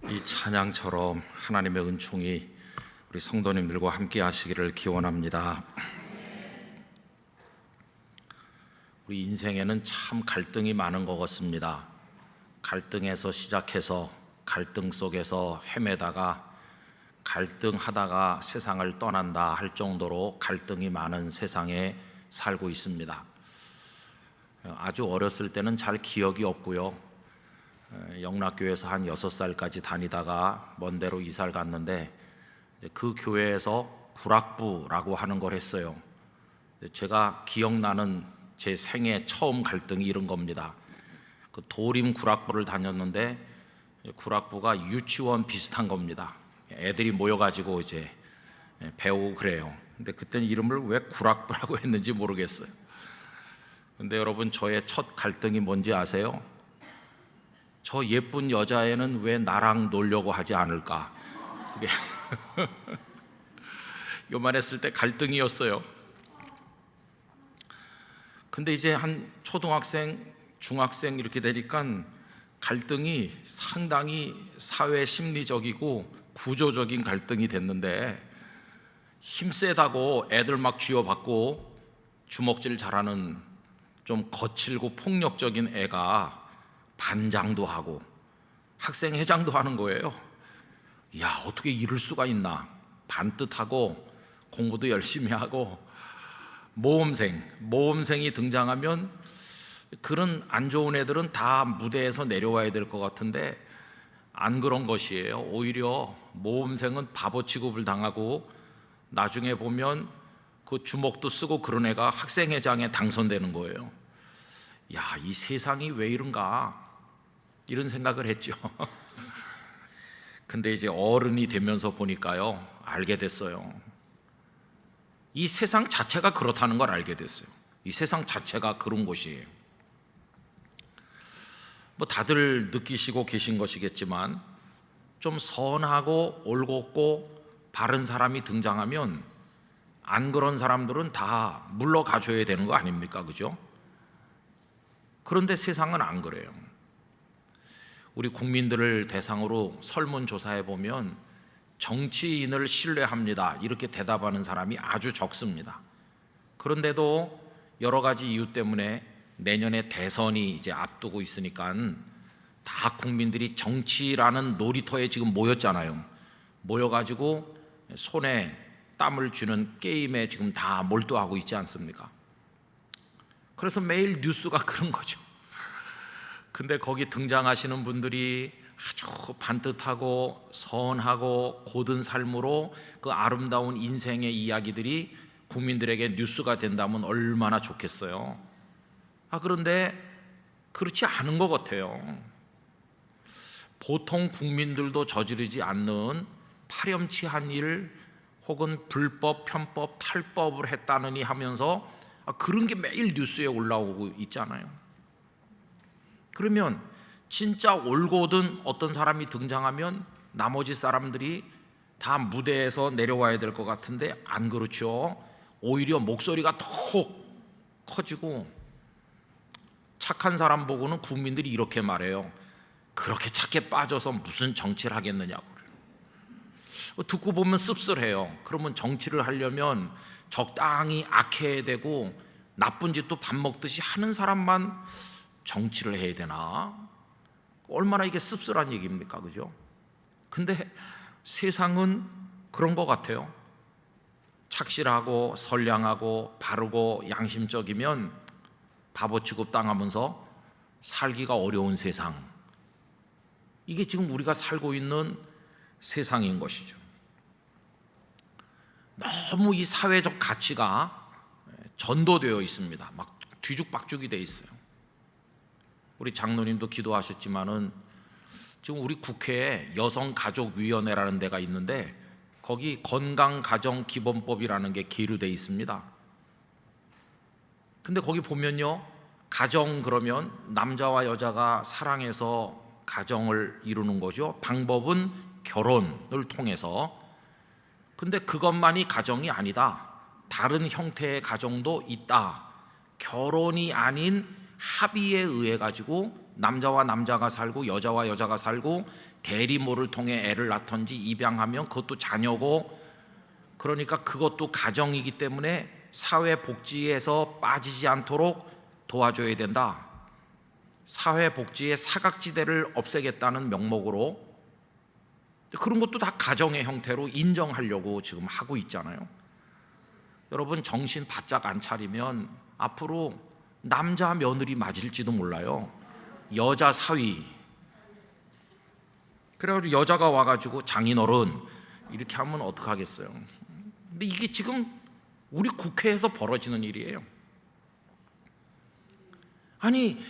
이 찬양처럼 하나님의 은총이 우리 성도님들과 함께 하시기를 기원합니다. 우리 인생에는 참 갈등이 많은 것 같습니다. 갈등에서 시작해서 갈등 속에서 헤매다가 갈등하다가 세상을 떠난다 할 정도로 갈등이 많은 세상에 살고 있습니다. 아주 어렸을 때는 잘 기억이 없고요. 영락교회에서 한 6살까지 다니다가 먼 데로 이사를 갔는데 그 교회에서 구락부라고 하는 걸 했어요. 제가 기억나는 제 생애 처음 갈등이 이런 겁니다. 그 도림 구락부를 다녔는데 구락부가 유치원 비슷한 겁니다. 애들이 모여가지고 이제 배우고 그래요. 근데 그때는 이름을 왜 구락부라고 했는지 모르겠어요. 근데 여러분, 저의 첫 갈등이 뭔지 아세요? 저 예쁜 여자애는 왜 나랑 놀려고 하지 않을까? 그게 요만했을 때 갈등이었어요. 근데 이제 한 초등학생, 중학생 이렇게 되니까 갈등이 상당히 사회 심리적이고 구조적인 갈등이 됐는데, 힘세다고 애들 막 쥐어받고 주먹질 잘하는 좀 거칠고 폭력적인 애가 반장도 하고 학생회장도 하는 거예요. 야, 어떻게 이럴 수가 있나. 반듯하고 공부도 열심히 하고 모험생이 등장하면 그런 안 좋은 애들은 다 무대에서 내려와야 될 것 같은데 안 그런 것이에요. 오히려 모험생은 바보 취급을 당하고 나중에 보면 그 주먹도 쓰고 그런 애가 학생회장에 당선되는 거예요. 야, 이 세상이 왜 이런가, 이런 생각을 했죠. 근데 이제 어른이 되면서 보니까요, 알게 됐어요. 이 세상 자체가 그렇다는 걸 알게 됐어요. 이 세상 자체가 그런 곳이에요. 뭐 다들 느끼시고 계신 것이겠지만, 좀 선하고 올곧고 바른 사람이 등장하면 안 그런 사람들은 다 물러가줘야 되는 거 아닙니까? 그죠? 그런데 세상은 안 그래요. 우리 국민들을 대상으로 설문조사해 보면 정치인을 신뢰합니다, 이렇게 대답하는 사람이 아주 적습니다. 그런데도 여러 가지 이유 때문에 내년에 대선이 이제 앞두고 있으니까 다 국민들이 정치라는 놀이터에 지금 모였잖아요. 모여가지고 손에 땀을 쥐는 게임에 지금 다 몰두하고 있지 않습니까? 그래서 매일 뉴스가 그런 거죠. 근데 거기 등장하시는 분들이 아주 반듯하고 선하고 고든 삶으로 그 아름다운 인생의 이야기들이 국민들에게 뉴스가 된다면 얼마나 좋겠어요. 그런데 그렇지 않은 것 같아요. 보통 국민들도 저지르지 않는 파렴치한 일 혹은 불법, 편법, 탈법을 했다느니 하면서 그런 게 매일 뉴스에 올라오고 있잖아요. 그러면 진짜 올곧은 어떤 사람이 등장하면 나머지 사람들이 다 무대에서 내려와야 될 것 같은데 안 그렇죠. 오히려 목소리가 더 커지고, 착한 사람 보고는 국민들이 이렇게 말해요. 그렇게 착해 빠져서 무슨 정치를 하겠느냐고. 듣고 보면 씁쓸해요. 그러면 정치를 하려면 적당히 악해야 되고 나쁜 짓도 밥 먹듯이 하는 사람만 정치를 해야 되나? 얼마나 이게 씁쓸한 얘기입니까? 그죠? 근데 세상은 그런 것 같아요. 착실하고 선량하고 바르고 양심적이면 바보 취급 당하면서 살기가 어려운 세상, 이게 지금 우리가 살고 있는 세상인 것이죠. 너무 이 사회적 가치가 전도되어 있습니다. 막 뒤죽박죽이 돼 있어요. 우리 장로님도 기도하셨지만은 지금 우리 국회에 여성가족위원회라는 데가 있는데 거기 건강가정기본법이라는 게 계류되어 있습니다. 근데 거기 보면요, 가정 그러면 남자와 여자가 사랑해서 가정을 이루는 거죠. 방법은 결혼을 통해서. 근데 그것만이 가정이 아니다. 다른 형태의 가정도 있다. 결혼이 아닌 합의에 의해 가지고 남자와 남자가 살고 여자와 여자가 살고 대리모를 통해 애를 낳던지 입양하면 그것도 자녀고, 그러니까 그것도 가정이기 때문에 사회복지에서 빠지지 않도록 도와줘야 된다. 사회복지의 사각지대를 없애겠다는 명목으로 그런 것도 다 가정의 형태로 인정하려고 지금 하고 있잖아요. 여러분, 정신 바짝 안 차리면 앞으로 남자 며느리 맞을지도 몰라요. 여자 사위. 그래가지고 여자가 와가지고 장인어른 이렇게 하면 어떡하겠어요. 근데 이게 지금 우리 국회에서 벌어지는 일이에요. 아니,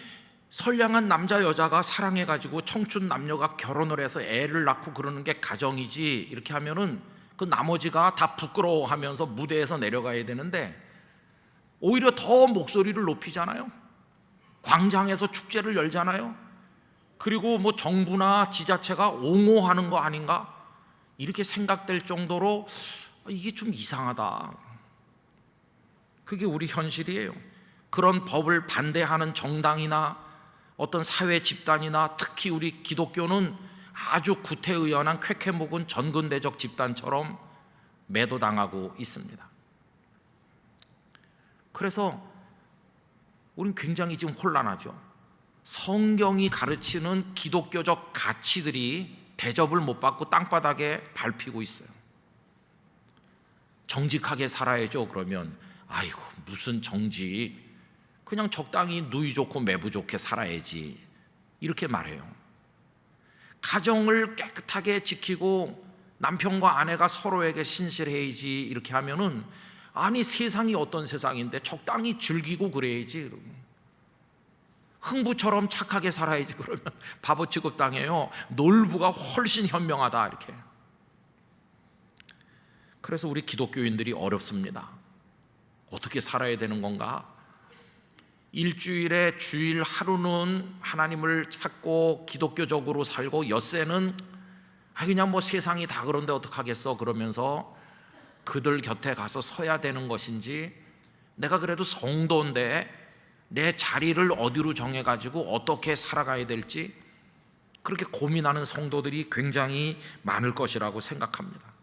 선량한 남자 여자가 사랑해가지고 청춘 남녀가 결혼을 해서 애를 낳고 그러는 게 가정이지, 이렇게 하면은 그 나머지가 다 부끄러워하면서 무대에서 내려가야 되는데 오히려 더 목소리를 높이잖아요. 광장에서 축제를 열잖아요. 그리고 뭐 정부나 지자체가 옹호하는 거 아닌가, 이렇게 생각될 정도로 이게 좀 이상하다. 그게 우리 현실이에요. 그런 법을 반대하는 정당이나 어떤 사회 집단이나 특히 우리 기독교는 아주 구태의연한 쾌쾌묵은 전근대적 집단처럼 매도당하고 있습니다. 그래서 우리는 굉장히 지금 혼란하죠. 성경이 가르치는 기독교적 가치들이 대접을 못 받고 땅바닥에 밟히고 있어요. 정직하게 살아야죠. 그러면 아이고 무슨 정직, 그냥 적당히 누이 좋고 매부 좋게 살아야지, 이렇게 말해요. 가정을 깨끗하게 지키고 남편과 아내가 서로에게 신실해야지, 이렇게 하면은 아니 세상이 어떤 세상인데 적당히 즐기고 그래야지. 흥부처럼 착하게 살아야지. 그러면 바보 취급당해요. 놀부가 훨씬 현명하다, 이렇게. 그래서 우리 기독교인들이 어렵습니다. 어떻게 살아야 되는 건가? 일주일에 주일 하루는 하나님을 찾고 기독교적으로 살고 엿새는 그냥 뭐 세상이 다 그런데 어떡하겠어 그러면서 그들 곁에 가서 서야 되는 것인지, 내가 그래도 성도인데 내 자리를 어디로 정해가지고 어떻게 살아가야 될지 그렇게 고민하는 성도들이 굉장히 많을 것이라고 생각합니다.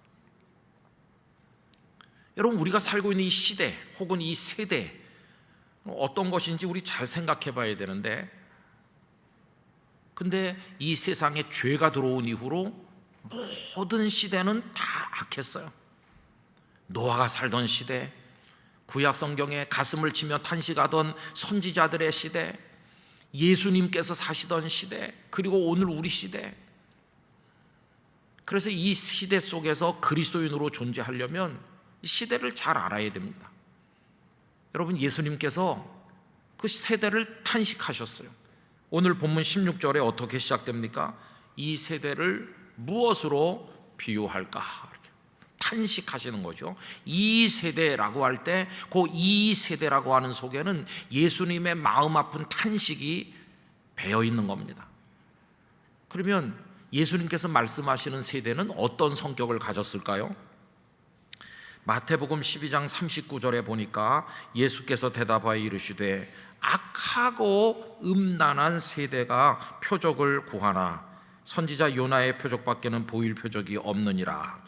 여러분, 우리가 살고 있는 이 시대 혹은 이 세대 어떤 것인지 우리 잘 생각해 봐야 되는데, 근데 이 세상에 죄가 들어온 이후로 모든 시대는 다 악했어요. 노아가 살던 시대, 구약 성경에 가슴을 치며 탄식하던 선지자들의 시대, 예수님께서 사시던 시대, 그리고 오늘 우리 시대. 그래서 이 시대 속에서 그리스도인으로 존재하려면 이 시대를 잘 알아야 됩니다. 여러분, 예수님께서 그 세대를 탄식하셨어요. 오늘 본문 16절에 어떻게 시작됩니까? 이 세대를 무엇으로 비유할까? 이렇게 탄식하시는 거죠. 이 세대라고 할 때 그 이 세대라고 하는 속에는 예수님의 마음 아픈 탄식이 배어 있는 겁니다. 그러면 예수님께서 말씀하시는 세대는 어떤 성격을 가졌을까요? 마태복음 12장 39절에 보니까 예수께서 대답하여 이르시되 악하고 음란한 세대가 표적을 구하나 선지자 요나의 표적밖에는 보일 표적이 없느니라.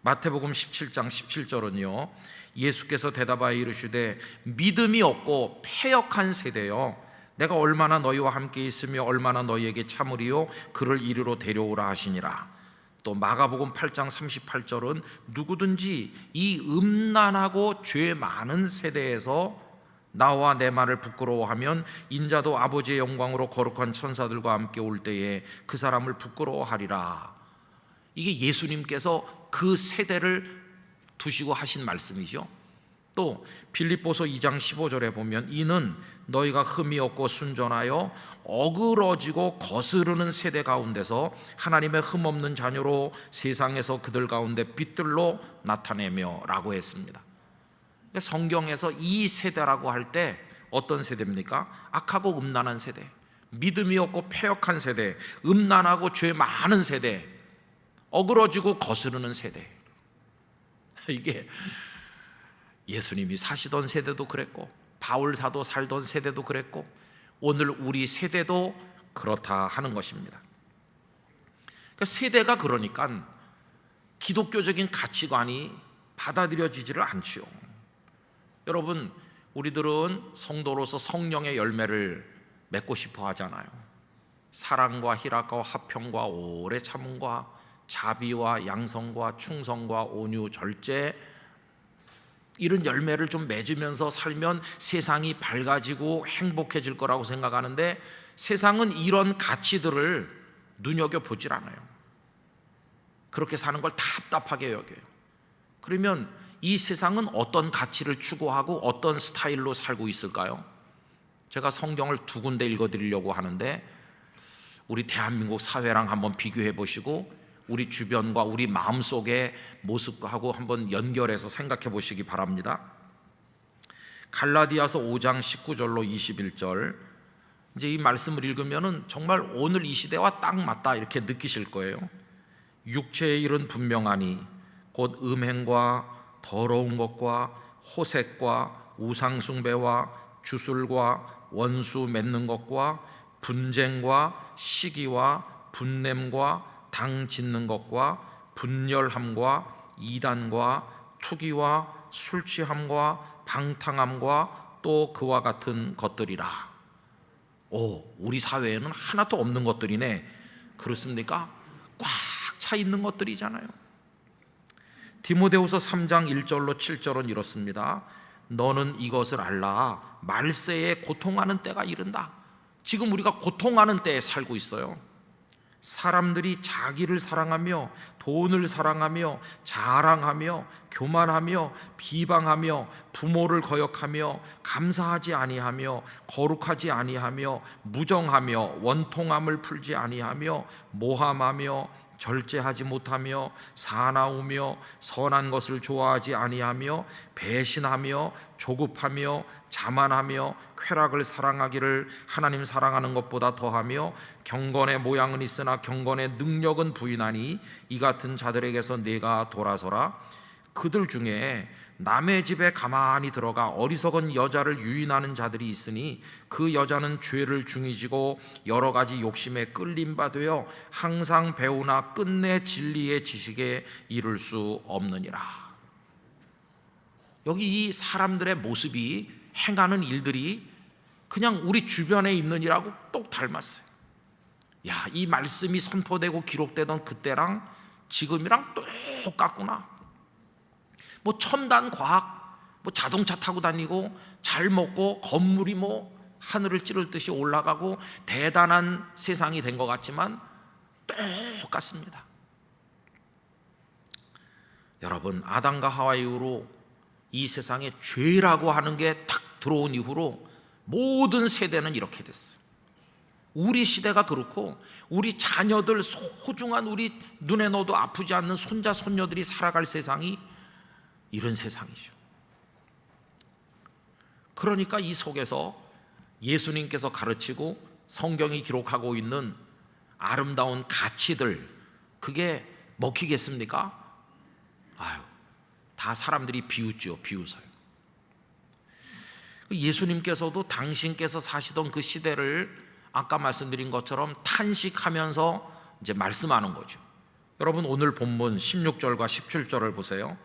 마태복음 17장 17절은요, 예수께서 대답하여 이르시되 믿음이 없고 패역한 세대여, 내가 얼마나 너희와 함께 있으며 얼마나 너희에게 참으리요 그를 이리로 데려오라 하시니라. 또 마가복음 8장 38절은 누구든지 이 음란하고 죄 많은 세대에서 나와 내 말을 부끄러워하면 인자도 아버지의 영광으로 거룩한 천사들과 함께 올 때에 그 사람을 부끄러워하리라. 이게 예수님께서 그 세대를 두시고 하신 말씀이죠. 또 빌립보서 2장 15절에 보면 이는 너희가 흠이 없고 순전하여 어그러지고 거스르는 세대 가운데서 하나님의 흠 없는 자녀로 세상에서 그들 가운데 빛들로 나타내며 라고 했습니다. 성경에서 이 세대라고 할 때 어떤 세대입니까? 악하고 음란한 세대, 믿음이 없고 패역한 세대, 음란하고 죄 많은 세대, 어그러지고 거스르는 세대. 이게 예수님이 사시던 세대도 그랬고 바울 사도 살던 세대도 그랬고 오늘 우리 세대도 그렇다 하는 것입니다. 그러니까 세대가 그러니까 기독교적인 가치관이 받아들여지지를 않지요. 여러분, 우리들은 성도로서 성령의 열매를 맺고 싶어 하잖아요. 사랑과 희락과 화평과 오래 참음과 자비와 양성과 충성과 온유 절제, 이런 열매를 좀 맺으면서 살면 세상이 밝아지고 행복해질 거라고 생각하는데, 세상은 이런 가치들을 눈여겨보질 않아요. 그렇게 사는 걸 답답하게 여겨요. 그러면 이 세상은 어떤 가치를 추구하고 어떤 스타일로 살고 있을까요? 제가 성경을 두 군데 읽어드리려고 하는데, 우리 대한민국 사회랑 한번 비교해 보시고 우리 주변과 우리 마음속의 모습하고 한번 연결해서 생각해 보시기 바랍니다. 갈라디아서 5장 19절로 21절, 이제 이 말씀을 읽으면은 정말 오늘 이 시대와 딱 맞다 이렇게 느끼실 거예요. 육체의 일은 분명하니 곧 음행과 더러운 것과 호색과 우상숭배와 주술과 원수 맺는 것과 분쟁과 시기와 분냄과 당 짓는 것과 분열함과 이단과 투기와 술취함과 방탕함과 또 그와 같은 것들이라. 우리 사회에는 하나도 없는 것들이네. 그렇습니까? 꽉 차 있는 것들이잖아요. 디모데후서 3장 1절로 7절은 이렇습니다. 너는 이것을 알라. 말세에 고통하는 때가 이른다. 지금 우리가 고통하는 때에 살고 있어요. 사람들이 자기를 사랑하며 돈을 사랑하며 자랑하며 교만하며 비방하며 부모를 거역하며 감사하지 아니하며 거룩하지 아니하며 무정하며 원통함을 풀지 아니하며 모함하며 절제하지 못하며 사나우며 선한 것을 좋아하지 아니하며 배신하며 조급하며 자만하며 쾌락을 사랑하기를 하나님 사랑하는 것보다 더하며 경건의 모양은 있으나 경건의 능력은 부인하니 이 같은 자들에게서 내가 돌아서라. 그들 중에 남의 집에 가만히 들어가 어리석은 여자를 유인하는 자들이 있으니 그 여자는 죄를 중이지고 여러 가지 욕심에 끌림바 되어 항상 배우나 끝내 진리의 지식에 이를 수 없느니라. 여기 이 사람들의 모습이 행하는 일들이 그냥 우리 주변에 있는 일하고 똑 닮았어요. 이 말씀이 선포되고 기록되던 그때랑 지금이랑 똑같구나. 첨단 과학, 자동차 타고 다니고 잘 먹고 건물이 하늘을 찌를 듯이 올라가고 대단한 세상이 된 것 같지만 똑같습니다. 여러분, 아담과 하와 이후로 이 세상에 죄라고 하는 게 탁 들어온 이후로 모든 세대는 이렇게 됐어요. 우리 시대가 그렇고 우리 자녀들, 소중한 우리 눈에 넣어도 아프지 않는 손자 손녀들이 살아갈 세상이 이런 세상이죠. 그러니까 이 속에서 예수님께서 가르치고 성경이 기록하고 있는 아름다운 가치들, 그게 먹히겠습니까? 다 사람들이 비웃죠. 비웃어요. 예수님께서도 당신께서 사시던 그 시대를 아까 말씀드린 것처럼 탄식하면서 이제 말씀하는 거죠. 여러분, 오늘 본문 16절과 17절을 보세요.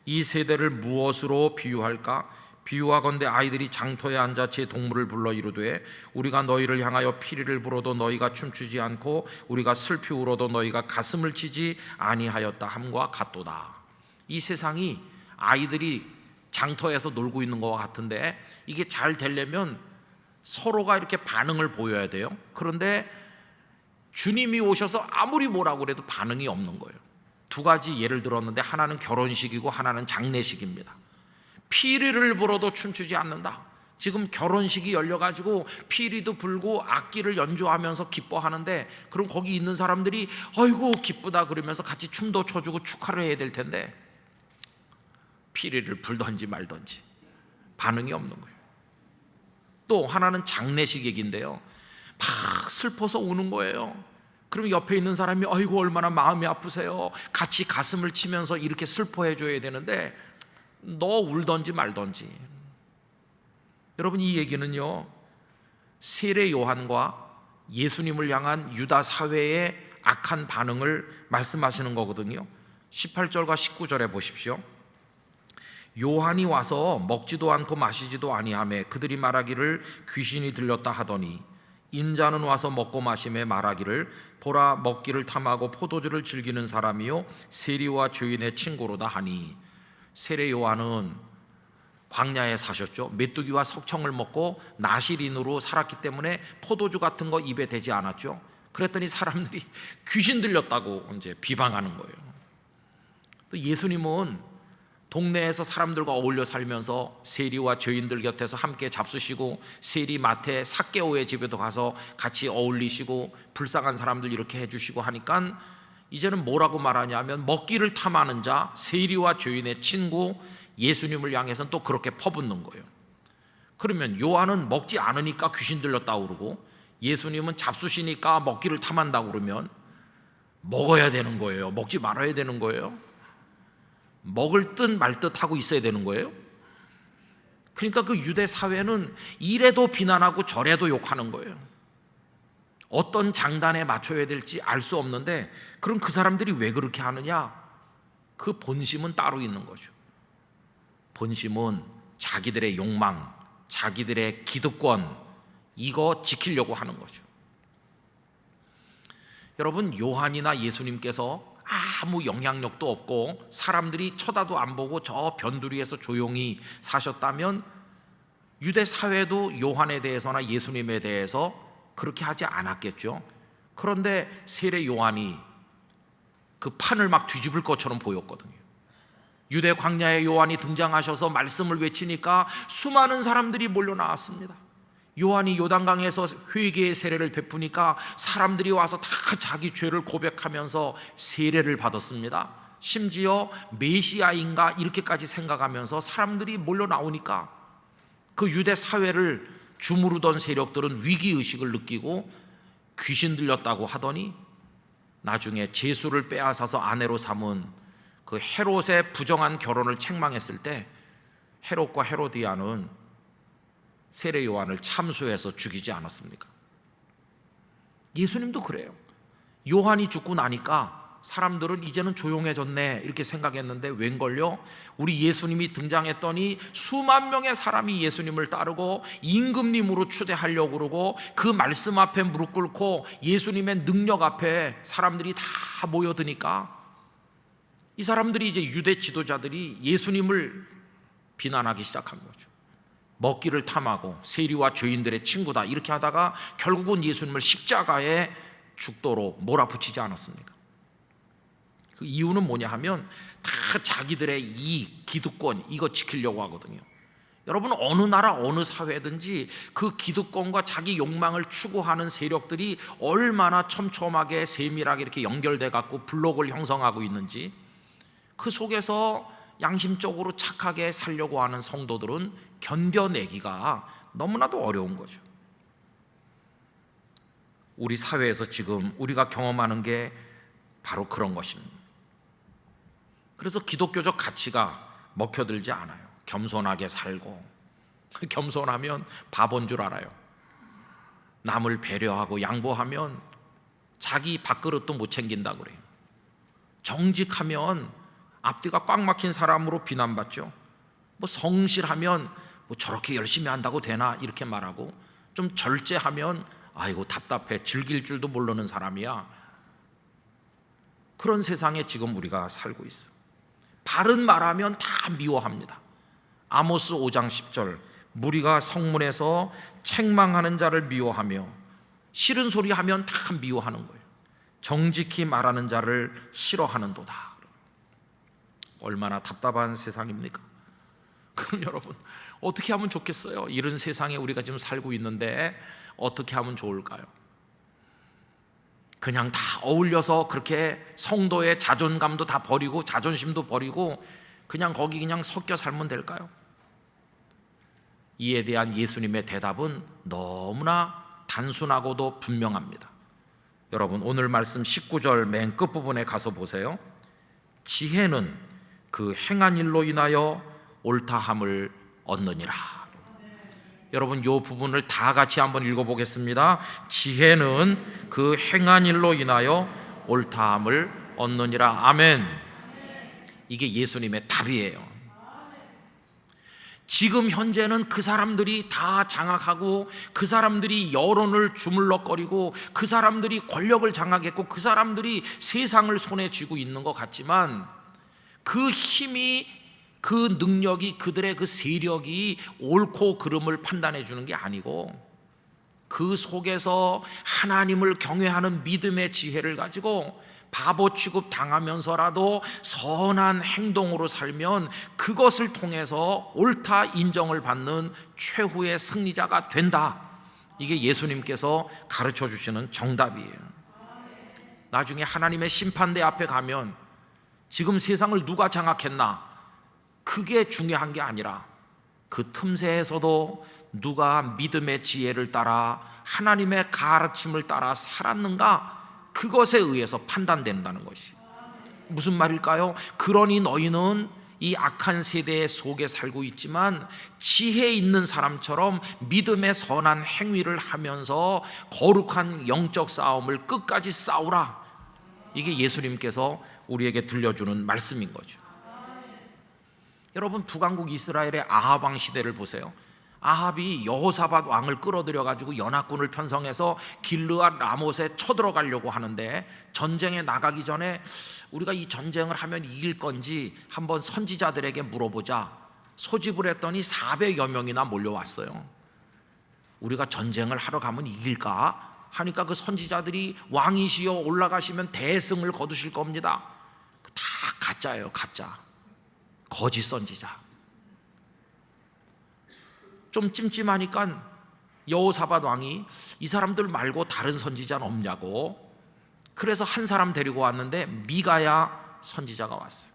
이 세대를 무엇으로 비유할까? 비유하건대 아이들이 장터에 앉아 제 동물을 불러 이르되 우리가 너희를 향하여 피리를 불어도 너희가 춤추지 않고 우리가 슬피 울어도 너희가 가슴을 치지 아니하였다 함과 같도다. 이 세상이 아이들이 장터에서 놀고 있는 것과 같은데, 이게 잘 되려면 서로가 이렇게 반응을 보여야 돼요. 그런데 주님이 오셔서 아무리 뭐라고 그래도 반응이 없는 거예요. 두 가지 예를 들었는데, 하나는 결혼식이고 하나는 장례식입니다. 피리를 불어도 춤추지 않는다. 지금 결혼식이 열려가지고 피리도 불고 악기를 연주하면서 기뻐하는데, 그럼 거기 있는 사람들이 아이고 기쁘다 그러면서 같이 춤도 춰주고 축하를 해야 될 텐데 피리를 불던지 말던지 반응이 없는 거예요. 또 하나는 장례식 얘기인데요, 막 슬퍼서 우는 거예요. 그럼 옆에 있는 사람이 아이고 얼마나 마음이 아프세요, 같이 가슴을 치면서 이렇게 슬퍼해 줘야 되는데 너 울던지 말던지. 여러분, 이 얘기는요, 세례 요한과 예수님을 향한 유다 사회의 악한 반응을 말씀하시는 거거든요. 18절과 19절에 보십시오. 요한이 와서 먹지도 않고 마시지도 아니하매 그들이 말하기를 귀신이 들렸다 하더니 인자는 와서 먹고 마시매 말하기를 보라 먹기를 탐하고 포도주를 즐기는 사람이요 세리와 죄인의 친구로다 하니. 세례 요한은 광야에 사셨죠. 메뚜기와 석청을 먹고 나시린으로 살았기 때문에 포도주 같은 거 입에 대지 않았죠. 그랬더니 사람들이 귀신 들렸다고 이제 비방하는 거예요. 또 예수님은 동네에서 사람들과 어울려 살면서 세리와 죄인들 곁에서 함께 잡수시고 세리 마태 삭개오의 집에도 가서 같이 어울리시고 불쌍한 사람들 이렇게 해주시고 하니까 이제는 뭐라고 말하냐면 먹기를 탐하는 자, 세리와 죄인의 친구 예수님을 향해서는 또 그렇게 퍼붓는 거예요. 그러면 요한은 먹지 않으니까 귀신 들렸다고 그러고 예수님은 잡수시니까 먹기를 탐한다고 그러면 먹어야 되는 거예요? 먹지 말아야 되는 거예요? 먹을 듯 말 듯 하고 있어야 되는 거예요? 그러니까 그 유대 사회는 이래도 비난하고 저래도 욕하는 거예요. 어떤 장단에 맞춰야 될지 알 수 없는데 그럼 그 사람들이 왜 그렇게 하느냐? 그 본심은 따로 있는 거죠. 본심은 자기들의 욕망, 자기들의 기득권 이거 지키려고 하는 거죠. 여러분, 요한이나 예수님께서 아무 영향력도 없고 사람들이 쳐다도 안 보고 저 변두리에서 조용히 사셨다면 유대 사회도 요한에 대해서나 예수님에 대해서 그렇게 하지 않았겠죠. 그런데 세례 요한이 그 판을 막 뒤집을 것처럼 보였거든요. 유대 광야에 요한이 등장하셔서 말씀을 외치니까 수많은 사람들이 몰려 나왔습니다. 요한이 요단강에서 회개의 세례를 베푸니까 사람들이 와서 다 자기 죄를 고백하면서 세례를 받았습니다. 심지어 메시아인가 이렇게까지 생각하면서 사람들이 몰려 나오니까 그 유대 사회를 주무르던 세력들은 위기의식을 느끼고 귀신 들렸다고 하더니 나중에 제수를 빼앗아서 아내로 삼은 그 헤롯의 부정한 결혼을 책망했을 때 헤롯과 헤로디아는 세례 요한을 참수해서 죽이지 않았습니까? 예수님도 그래요. 요한이 죽고 나니까 사람들은 이제는 조용해졌네 이렇게 생각했는데 웬걸요? 우리 예수님이 등장했더니 수만 명의 사람이 예수님을 따르고 임금님으로 추대하려고 그러고 그 말씀 앞에 무릎 꿇고 예수님의 능력 앞에 사람들이 다 모여드니까 이 사람들이 이제 유대 지도자들이 예수님을 비난하기 시작한 거죠. 먹기를 탐하고 세리와 죄인들의 친구다 이렇게 하다가 결국은 예수님을 십자가에 죽도록 몰아붙이지 않았습니까? 그 이유는 뭐냐 하면 다 자기들의 이익, 기득권 이거 지키려고 하거든요. 여러분, 어느 나라 어느 사회든지 그 기득권과 자기 욕망을 추구하는 세력들이 얼마나 촘촘하게 세밀하게 이렇게 연결돼 갖고 블록을 형성하고 있는지 그 속에서 양심적으로 착하게 살려고 하는 성도들은 견뎌내기가 너무나도 어려운 거죠. 우리 사회에서 지금 우리가 경험하는 게 바로 그런 것입니다. 그래서 기독교적 가치가 먹혀들지 않아요. 겸손하게 살고, 겸손하면 바본 줄 알아요. 남을 배려하고 양보하면 자기 밥그릇도 못 챙긴다고 그래요. 정직하면 앞뒤가 꽉 막힌 사람으로 비난받죠. 뭐 성실하면 뭐 저렇게 열심히 한다고 되나 이렇게 말하고, 좀 절제하면 아이고 답답해, 즐길 줄도 모르는 사람이야. 그런 세상에 지금 우리가 살고 있어. 바른 말하면 다 미워합니다. 아모스 5장 10절, 무리가 성문에서 책망하는 자를 미워하며 싫은 소리 하면 다 미워하는 거예요. 정직히 말하는 자를 싫어하는도다. 얼마나 답답한 세상입니까? 그럼 여러분, 어떻게 하면 좋겠어요? 이런 세상에 우리가 지금 살고 있는데 어떻게 하면 좋을까요? 그냥 다 어울려서 그렇게 성도의 자존감도 다 버리고 자존심도 버리고 그냥 거기 그냥 섞여 살면 될까요? 이에 대한 예수님의 대답은 너무나 단순하고도 분명합니다. 여러분, 오늘 말씀 19절 맨 끝부분에 가서 보세요. 지혜는 그 행한 일로 인하여 옳다함을 얻느니라. 여러분, 이 부분을 다 같이 한번 읽어보겠습니다. 지혜는 그 행한 일로 인하여 옳다함을 얻느니라. 아멘. 이게 예수님의 답이에요. 지금 현재는 그 사람들이 다 장악하고, 그 사람들이 여론을 주물럭거리고, 그 사람들이 권력을 장악했고, 그 사람들이 세상을 손에 쥐고 있는 것 같지만, 그 힘이, 그 능력이, 그들의 그 세력이 옳고 그름을 판단해 주는 게 아니고, 그 속에서 하나님을 경외하는 믿음의 지혜를 가지고 바보 취급 당하면서라도 선한 행동으로 살면 그것을 통해서 옳다 인정을 받는 최후의 승리자가 된다. 이게 예수님께서 가르쳐 주시는 정답이에요. 나중에 하나님의 심판대 앞에 가면 지금 세상을 누가 장악했나, 그게 중요한 게 아니라 그 틈새에서도 누가 믿음의 지혜를 따라 하나님의 가르침을 따라 살았는가, 그것에 의해서 판단된다는 것이 무슨 말일까요? 그러니 너희는 이 악한 세대 속에 살고 있지만 지혜 있는 사람처럼 믿음의 선한 행위를 하면서 거룩한 영적 싸움을 끝까지 싸우라. 이게 예수님께서 우리에게 들려주는 말씀인 거죠. 여러분, 북왕국 이스라엘의 아합 왕 시대를 보세요. 아합이 여호사밧 왕을 끌어들여 가지고 연합군을 편성해서 길르앗 라못에 쳐들어가려고 하는데, 전쟁에 나가기 전에 우리가 이 전쟁을 하면 이길 건지 한번 선지자들에게 물어보자 소집을 했더니 400여 명이나 몰려왔어요. 우리가 전쟁을 하러 가면 이길까 하니까 그 선지자들이 왕이시여 올라가시면 대승을 거두실 겁니다. 다 가짜예요. 가짜, 거짓 선지자. 좀 찜찜하니까 여호사밧 왕이 이 사람들 말고 다른 선지자는 없냐고, 그래서 한 사람 데리고 왔는데 미가야 선지자가 왔어요.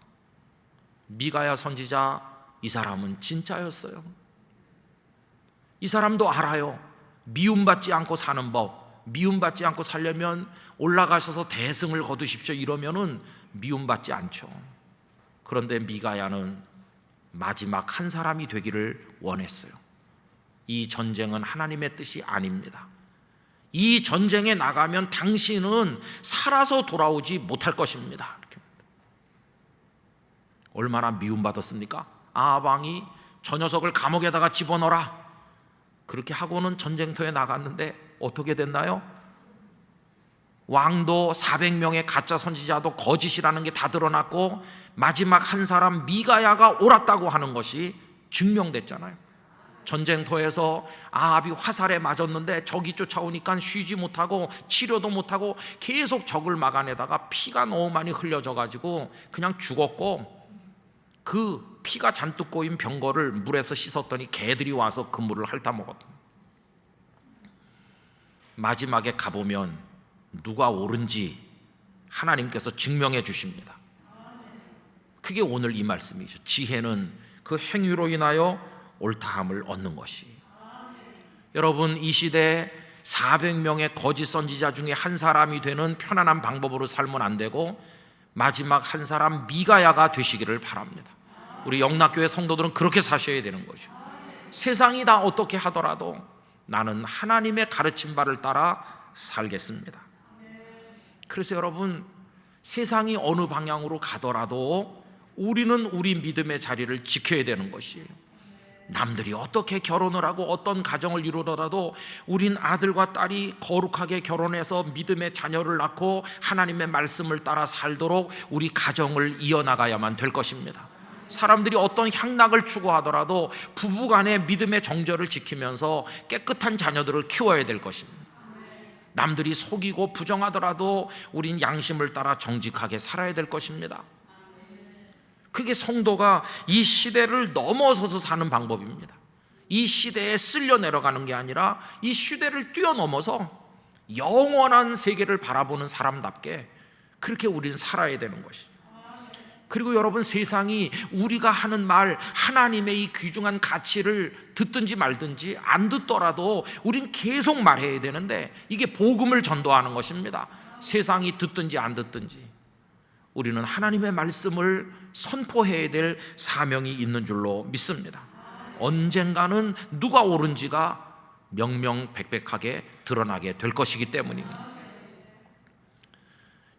미가야 선지자, 이 사람은 진짜였어요. 이 사람도 알아요. 미움받지 않고 사는 법, 미움받지 않고 살려면 올라가셔서 대승을 거두십시오 이러면은 미움받지 않죠. 그런데 미가야는 마지막 한 사람이 되기를 원했어요. 이 전쟁은 하나님의 뜻이 아닙니다. 이 전쟁에 나가면 당신은 살아서 돌아오지 못할 것입니다. 얼마나 미움받았습니까? 아합 왕이 저 녀석을 감옥에다가 집어넣어라, 그렇게 하고는 전쟁터에 나갔는데 어떻게 됐나요? 왕도 400명의 가짜 선지자도 거짓이라는 게 다 드러났고, 마지막 한 사람 미가야가 옳았다고 하는 것이 증명됐잖아요. 전쟁터에서 아합이 화살에 맞았는데 적이 쫓아오니까 쉬지 못하고 치료도 못하고 계속 적을 막아내다가 피가 너무 많이 흘려져 가지고 그냥 죽었고, 그 피가 잔뜩 고인 병거를 물에서 씻었더니 개들이 와서 그 물을 핥아먹었다. 마지막에 가보면 누가 옳은지 하나님께서 증명해 주십니다. 그게 오늘 이 말씀이죠. 지혜는 그 행위로 인하여 옳다함을 얻는 것이. 여러분, 이 시대에 400명의 거짓 선지자 중에 한 사람이 되는 편안한 방법으로 살면 안 되고, 마지막 한 사람 미가야가 되시기를 바랍니다. 우리 영락교회 성도들은 그렇게 사셔야 되는 거죠. 세상이 다 어떻게 하더라도 나는 하나님의 가르친 바를 따라 살겠습니다. 그래서 여러분, 세상이 어느 방향으로 가더라도 우리는 우리 믿음의 자리를 지켜야 되는 것이에요. 남들이 어떻게 결혼을 하고 어떤 가정을 이루더라도 우린 아들과 딸이 거룩하게 결혼해서 믿음의 자녀를 낳고 하나님의 말씀을 따라 살도록 우리 가정을 이어나가야만 될 것입니다. 사람들이 어떤 향락을 추구하더라도 부부간의 믿음의 정절을 지키면서 깨끗한 자녀들을 키워야 될 것입니다. 남들이 속이고 부정하더라도 우린 양심을 따라 정직하게 살아야 될 것입니다. 그게 성도가 이 시대를 넘어서서 사는 방법입니다. 이 시대에 쓸려 내려가는 게 아니라 이 시대를 뛰어넘어서 영원한 세계를 바라보는 사람답게 그렇게 우리는 살아야 되는 것이죠. 그리고 여러분, 세상이 우리가 하는 말, 하나님의 이 귀중한 가치를 듣든지 말든지 안 듣더라도 우린 계속 말해야 되는데, 이게 복음을 전도하는 것입니다. 세상이 듣든지 안 듣든지 우리는 하나님의 말씀을 선포해야 될 사명이 있는 줄로 믿습니다. 언젠가는 누가 옳은지가 명명백백하게 드러나게 될 것이기 때문입니다.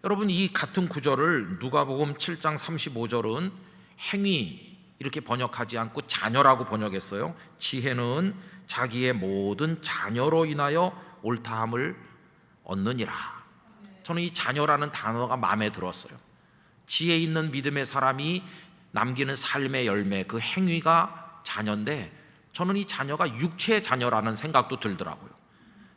여러분, 이 같은 구절을 누가복음 7장 35절은 행위 이렇게 번역하지 않고 자녀라고 번역했어요. 지혜는 자기의 모든 자녀로 인하여 옳다함을 얻느니라. 저는 이 자녀라는 단어가 마음에 들었어요. 지혜 있는 믿음의 사람이 남기는 삶의 열매, 그 행위가 자녀인데, 저는 이 자녀가 육체의 자녀라는 생각도 들더라고요.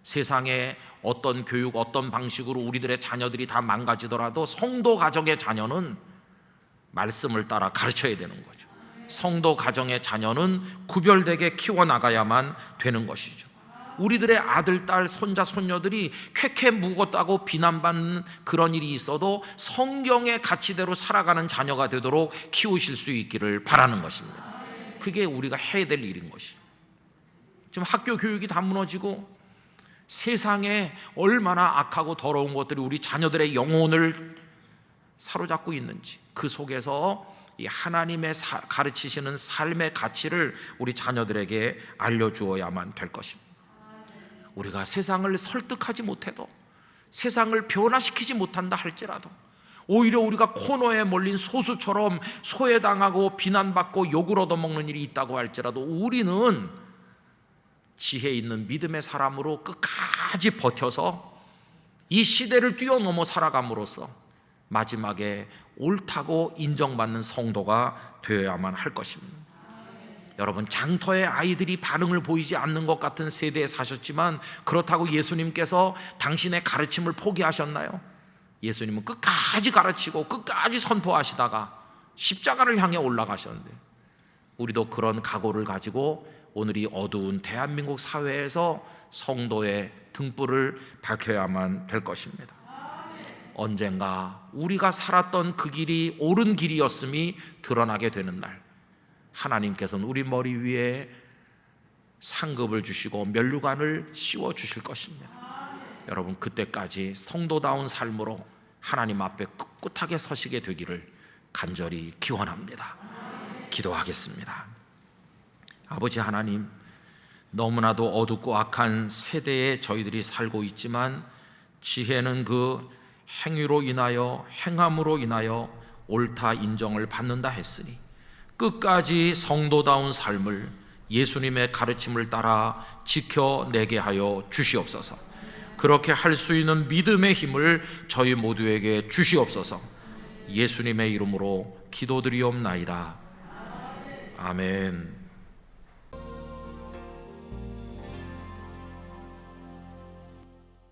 세상에 어떤 교육, 어떤 방식으로 우리들의 자녀들이 다 망가지더라도 성도 가정의 자녀는 말씀을 따라 가르쳐야 되는 거죠. 성도 가정의 자녀는 구별되게 키워나가야만 되는 것이죠. 우리들의 아들, 딸, 손자, 손녀들이 쾌쾌 묵었다고 비난받는 그런 일이 있어도 성경의 가치대로 살아가는 자녀가 되도록 키우실 수 있기를 바라는 것입니다. 그게 우리가 해야 될 일인 것이죠. 지금 학교 교육이 다 무너지고 세상에 얼마나 악하고 더러운 것들이 우리 자녀들의 영혼을 사로잡고 있는지, 그 속에서 이 하나님의 가르치시는 삶의 가치를 우리 자녀들에게 알려주어야만 될 것입니다. 우리가 세상을 설득하지 못해도, 세상을 변화시키지 못한다 할지라도, 오히려 우리가 코너에 몰린 소수처럼 소외당하고 비난받고 욕을 얻어먹는 일이 있다고 할지라도, 우리는 지혜 있는 믿음의 사람으로 끝까지 버텨서 이 시대를 뛰어넘어 살아감으로써 마지막에 옳다고 인정받는 성도가 되어야만 할 것입니다. 여러분, 장터의 아이들이 반응을 보이지 않는 것 같은 세대에 사셨지만, 그렇다고 예수님께서 당신의 가르침을 포기하셨나요? 예수님은 끝까지 가르치고 끝까지 선포하시다가 십자가를 향해 올라가셨는데, 우리도 그런 각오를 가지고 오늘 이 어두운 대한민국 사회에서 성도의 등불을 밝혀야만 될 것입니다. 언젠가 우리가 살았던 그 길이 옳은 길이었음이 드러나게 되는 날, 하나님께서는 우리 머리 위에 상급을 주시고 면류관을 씌워 주실 것입니다. 여러분, 그때까지 성도다운 삶으로 하나님 앞에 꿋꿋하게 서시게 되기를 간절히 기원합니다. 기도하겠습니다. 아버지 하나님, 너무나도 어둡고 악한 세대에 저희들이 살고 있지만, 지혜는 그 행위로 인하여, 행함으로 인하여 옳다 인정을 받는다 했으니, 끝까지 성도다운 삶을 예수님의 가르침을 따라 지켜내게 하여 주시옵소서. 그렇게 할 수 있는 믿음의 힘을 저희 모두에게 주시옵소서. 예수님의 이름으로 기도드리옵나이다. 아멘.